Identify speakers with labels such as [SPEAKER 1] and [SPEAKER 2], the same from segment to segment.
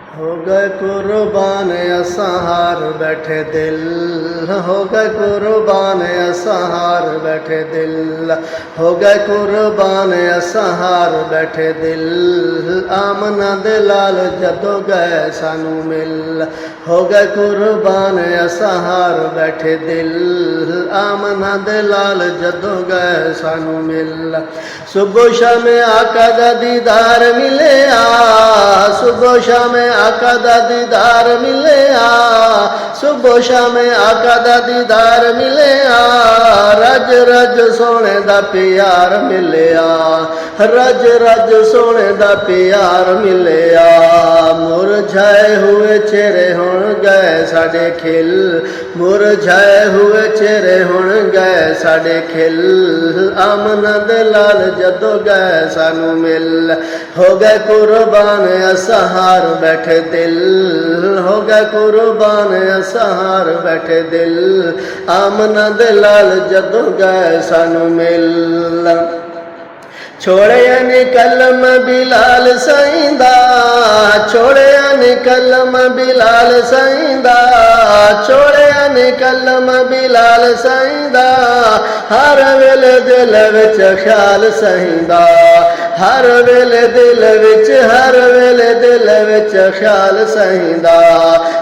[SPEAKER 1] हो गए कुर्बान असां हार बैठे दिल, हो गए कुर्बान असां हार बैठे दिल, हो गए कुर्बान असां हार बैठे दिल। आमना दे लाल जदों गए सानू मिल, हो गए कुर्बान असां हार बैठे दिल। आमना दे लाल जदों गए सानू मिल। सुबह शाम आका दा दीदार मिले सुबह शाम आका दा दीदार मिले सुबह शाम आका दा दीदार मिले रज रज सोने दा प्यार मिले रज रज सोने दा प्यार मिले मुरझाए हुए चेहरे हुण गए साडे खिल, मुरझाए हुए चेहरे हुण गए साडे खिल। आमना दे लाल जदों गए सानू मिल, हो गए कुर्बान असां हार बैठे दिल, हो गए कुर्बान असां हार बैठे दिल। आमना दे लाल जदों गए सानू मिल। छोड़िया नी कलम बिलाल साईंदा, छोड़िया नी कलम बिलाल साईंदा, छोड़िया नी कलम बिलाल साईंदा। हर वेले दिल विच ख्याल साईंदा, हर वेले दिल विच, हर वेले दिल विच ख्याल साईंदा।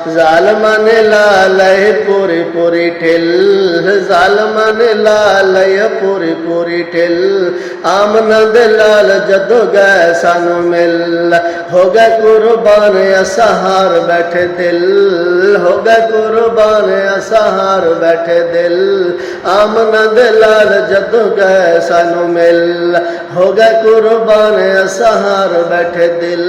[SPEAKER 1] ज़ालिमां ने ला लए पूरी पूरी ठिल, ज़ालिमां ने ला लए पूरी पूरी ठिल। आमना दे लाल जदों गए सानू मिल, हो गए कुर्बान असां हार बैठे दिल, हो गए कुर्बान असां हार बैठे दिल। आमना दे लाल जदों गए सानू मिल, हो गए कुर्बान असां हार बैठे दिल।